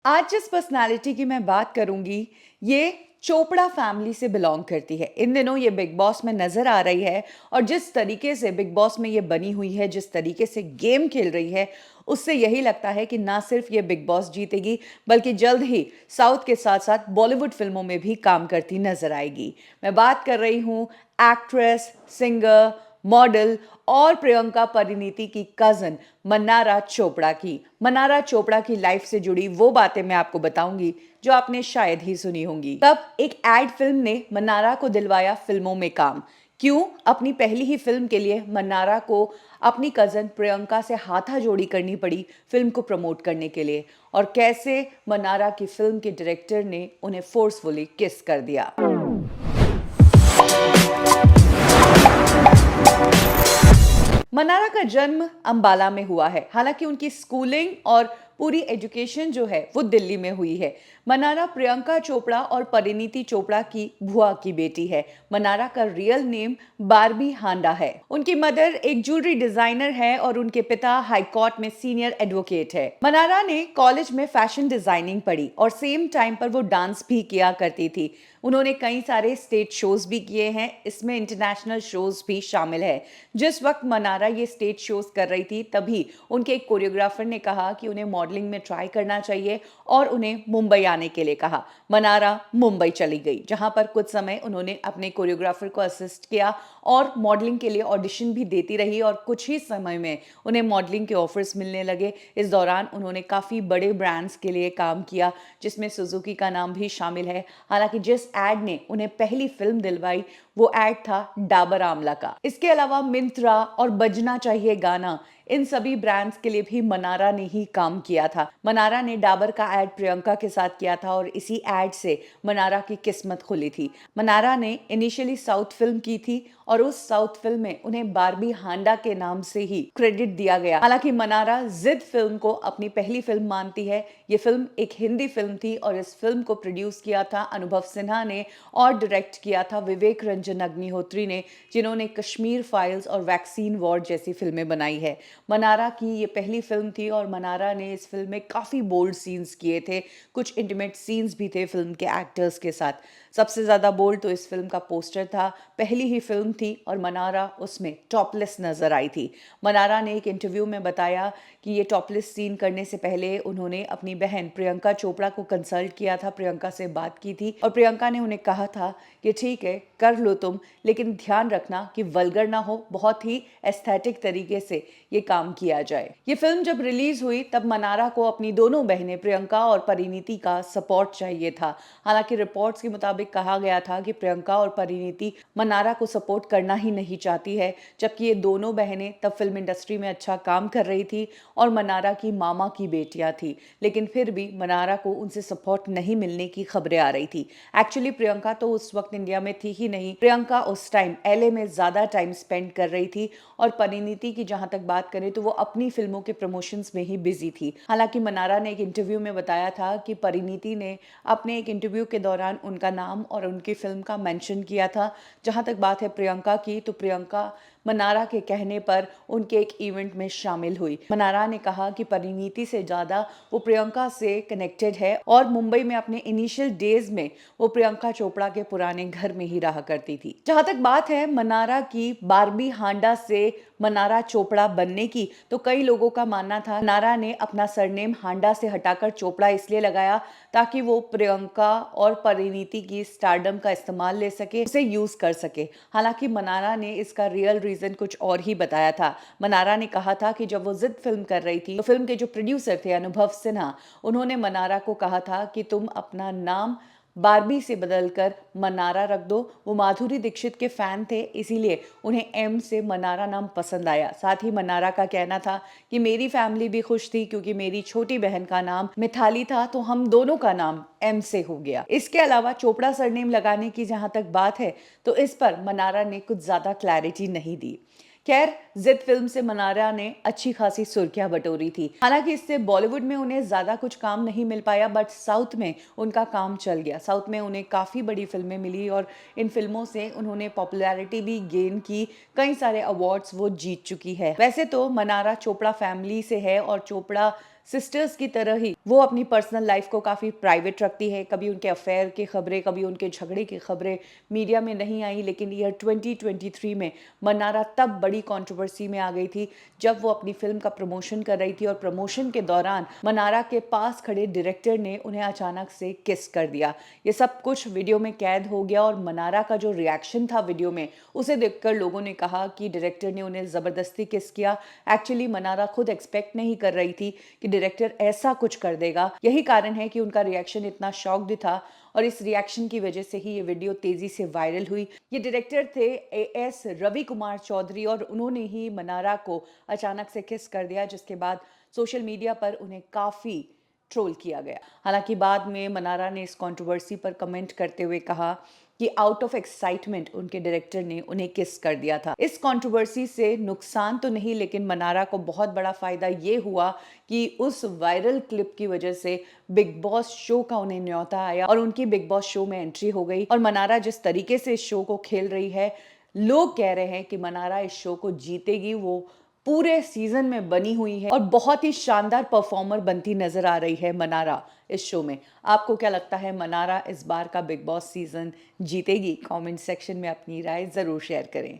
आज जिस पर्सनालिटी की मैं बात करूँगी, ये चोपड़ा फैमिली से बिलॉन्ग करती है। इन दिनों ये बिग बॉस में नज़र आ रही है और जिस तरीके से बिग बॉस में ये बनी हुई है, जिस तरीके से गेम खेल रही है, उससे यही लगता है कि ना सिर्फ ये बिग बॉस जीतेगी, बल्कि जल्द ही साउथ के साथ-साथ बॉलीवुड फ़िल्मों में भी काम करती नज़र आएगी। मैं बात कर रही हूँ एक्ट्रेस, सिंगर, मॉडल और प्रियंका परिणीति की कज़न मन्नारा चोपड़ा की। मन्नारा चोपड़ा की लाइफ से जुड़ी वो बातें मैं आपको बताऊंगी जो आपने शायद ही सुनी होंगी। तब एक एड फिल्म ने मन्नारा को दिलवाया फिल्मों में काम। क्यों? अपनी पहली ही फिल्म के लिए मन्नारा को अपनी कज़न प्रियंका से हाथाजोड़ी करनी पड़ी फिल्म को प्रमोट करने के लिए, और कैसे मन्नारा की फिल्म के डायरेक्टर ने उन्हें फोर्सफुली किस कर दिया। मनारा का जन्म अंबाला में हुआ है। हालांकि उनकी स्कूलिंग और पूरी एजुकेशन जो है वो दिल्ली में हुई है। मनारा प्रियंका चोपड़ा और परिणीति चोपड़ा की बुआ की बेटी है। मनारा का रियल नेम बारबी हांडा है। उनकी मदर एक ज्वेलरी डिजाइनर है और उनके पिता हाई कोर्ट में सीनियर एडवोकेट है। मनारा ने कॉलेज में फैशन डिजाइनिंग पढ़ी और सेम टाइम पर वो डांस भी किया करती थी। उन्होंने कई सारे स्टेज शोज भी किए हैं, इसमें इंटरनेशनल शोज भी शामिल है। जिस वक्त मनारा ये स्टेज शोज कर रही थी, तभी उनके एक कोरियोग्राफर ने कहा कि उन्हें मॉडलिंग में ट्राई करना चाहिए और उन्हें मुंबई आने के लिए कहा। मनारा मुंबई चली गई, जहां पर कुछ समय उन्होंने अपने कोरियोग्राफर को असिस्ट किया और मॉडलिंग के लिए ऑडिशन भी देती रही और कुछ ही समय में उन्हें मॉडलिंग के ऑफर्स मिलने लगे। इस दौरान उन्होंने काफ़ी बड़े ब्रांड्स के लिए काम किया, जिसमें सुजुकी का नाम भी शामिल है। हालांकि जिस एड ने उन्हें पहली फिल्म दिलवाई, वो एड था डाबर आंवला का। इसके अलावा मिंत्रा और बजना चाहिए गाना, इन सभी ब्रांड्स के लिए भी मनारा ने ही काम किया था। मनारा ने डाबर का एड प्रियंका के साथ किया था और इसी एड से मनारा की किस्मत खुली थी। मनारा ने इनिशियली साउथ फिल्म की थी और उस साउथ फिल्म में उन्हें बारबी हांडा के नाम से ही क्रेडिट दिया गया। हालांकि मनारा जिद फिल्म को अपनी पहली फिल्म मानती है। ये फिल्म एक हिंदी फिल्म थी और इस फिल्म को प्रोड्यूस किया था अनुभव सिन्हा ने और डायरेक्ट किया था विवेक रंजन अग्निहोत्री ने, जिन्होंने कश्मीर फाइल्स और वैक्सीन वॉर जैसी फिल्में बनाई है। मनारा की ये पहली फिल्म थी और मनारा ने इस फिल्म में काफ़ी बोल्ड सीन्स किए थे। कुछ इंटीमेट सीन्स भी थे फिल्म के एक्टर्स के साथ। सबसे ज़्यादा बोल्ड तो इस फिल्म का पोस्टर था। पहली ही फिल्म थी और मनारा उसमें टॉपलेस नजर आई थी। मनारा ने एक इंटरव्यू में बताया कि ये टॉपलेस सीन करने से पहले उन्होंने अपनी बहन प्रियंका चोपड़ा को कंसल्ट किया था, प्रियंका से बात की थी और प्रियंका ने उन्हें कहा था कि ठीक है, कर लो तुम, लेकिन ध्यान रखना कि वल्गर ना हो, बहुत ही एस्थेटिक तरीके से ये काम किया जाए। ये फिल्म जब रिलीज हुई तब मनारा को अपनी दोनों बहनें प्रियंका और परिणीति का सपोर्ट चाहिए था। हालांकि रिपोर्ट्स के मुताबिक कहा गया था कि प्रियंका और परिणीति मनारा को सपोर्ट करना ही नहीं चाहती है, जबकि ये दोनों बहनें तब फिल्म इंडस्ट्री में अच्छा काम कर रही थी और मनारा की मामा की बेटियां थी। लेकिन फिर भी मनारा को उनसे सपोर्ट नहीं मिलने की खबरें आ रही थी। एक्चुअली प्रियंका तो उस वक्त इंडिया में थी ही नहीं। प्रियंका उस टाइम एलए में ज्यादा टाइम स्पेंड कर रही थी और परिणीति की जहां तक बात करें तो वो अपनी फिल्मों के प्रमोशंस में ही बिजी थी। हालांकि मनारा ने एक इंटरव्यू में बताया था कि परिणीति ने अपने एक इंटरव्यू के दौरान उनका नाम और उनकी फिल्म का मेंशन किया था। जहां तक बात है प्रियंका की, तो प्रियंका मनारा के कहने पर उनके एक इवेंट में शामिल हुई। मनारा ने कहा कि परिणीति से ज्यादा वो प्रियंका से कनेक्टेड है और मुंबई में अपने इनिशियल डेज में वो प्रियंका चोपड़ा के पुराने घर में ही रहा करती थी। जहां तक बात है मनारा की बारबी हांडा से मनारा चोपड़ा बनने की, तो कई लोगों का मानना था मनारा ने अपना सरनेम हांडा से हटाकर चोपड़ा इसलिए लगाया ताकि वो प्रियंका और परिणीति की स्टारडम का इस्तेमाल ले सके, उसे यूज कर सके। हालांकि मनारा ने इसका रियल रीजन कुछ और ही बताया था। मनारा ने कहा था कि जब वो जिद फिल्म कर रही थी तो फिल्म के जो प्रोड्यूसर थे अनुभव सिन्हा, उन्होंने मनारा को कहा था कि तुम अपना नाम बारबी से बदलकर मनारा रख दो। वो माधुरी दीक्षित के फैन थे, इसीलिए उन्हें एम से मनारा नाम पसंद आया। साथ ही मनारा का कहना था कि मेरी फैमिली भी खुश थी क्योंकि मेरी छोटी बहन का नाम मिथाली था, तो हम दोनों का नाम एम से हो गया। इसके अलावा चोपड़ा सरनेम लगाने की जहां तक बात है तो इस पर मनारा ने कुछ ज्यादा क्लैरिटी नहीं दी। खैर, जिद फिल्म से मनारा ने अच्छी खासी सुर्खियां बटोरी थी। हालांकि इससे बॉलीवुड में उन्हें ज्यादा कुछ काम नहीं मिल पाया, बट साउथ में उनका काम चल गया। साउथ में उन्हें काफी बड़ी फिल्में मिली और इन फिल्मों से उन्होंने पॉपुलैरिटी भी गेन की। कई सारे अवार्ड्स वो जीत चुकी है। वैसे तो मनारा चोपड़ा फैमिली से है और चोपड़ा सिस्टर्स की तरह ही वो अपनी पर्सनल लाइफ को काफ़ी प्राइवेट रखती है। कभी उनके अफेयर की खबरें, कभी उनके झगड़े की खबरें मीडिया में नहीं आई। लेकिन ईयर 2023 में मन्नारा तब बड़ी कंट्रोवर्सी में आ गई थी जब वो अपनी फिल्म का प्रमोशन कर रही थी और प्रमोशन के दौरान मन्नारा के पास खड़े डायरेक्टर ने उन्हें अचानक से किस कर दिया। ये सब कुछ वीडियो में कैद हो गया और मन्नारा का जो रिएक्शन था वीडियो में, उसे देखकर लोगों ने कहा कि डायरेक्टर ने उन्हें ज़बरदस्ती किस किया। एक्चुअली मन्नारा खुद एक्सपेक्ट नहीं कर रही थी कि डायरेक्टर ऐसा कुछ कर देगा। यही कारण है कि उनका रिएक्शन इतना शॉक्ड था और इस रिएक्शन की वजह से ही ये वीडियो तेजी से वायरल हुई। ये डायरेक्टर थे एएस रवि कुमार चौधरी और उन्होंने ही मनारा को अचानक से किस कर दिया, जिसके बाद सोशल मीडिया पर उन्हें काफ़ी ट्रोल किया गया। हालांकि बाद में मनारा ने इस कंट्रोवर्सी पर कमेंट करते हुए कहा कि आउट ऑफ एक्साइटमेंट उनके डायरेक्टर ने उन्हें किस कर दिया था। इस कंट्रोवर्सी से नुकसान तो नहीं, लेकिन मनारा को बहुत बड़ा फायदा ये हुआ कि उस वायरल क्लिप की वजह से बिग बॉस शो का उन्हें न्योता आया और उनकी बिग बॉस शो में एंट्री हो गई। और मनारा जिस तरीके से इस शो को खेल रही है, लोग कह रहे हैं कि मनारा इस शो को जीतेगी। वो पूरे सीजन में बनी हुई है और बहुत ही शानदार परफॉर्मर बनती नजर आ रही है मनारा इस शो में। आपको क्या लगता है, मनारा इस बार का बिग बॉस सीजन जीतेगी? कमेंट सेक्शन में अपनी राय जरूर शेयर करें।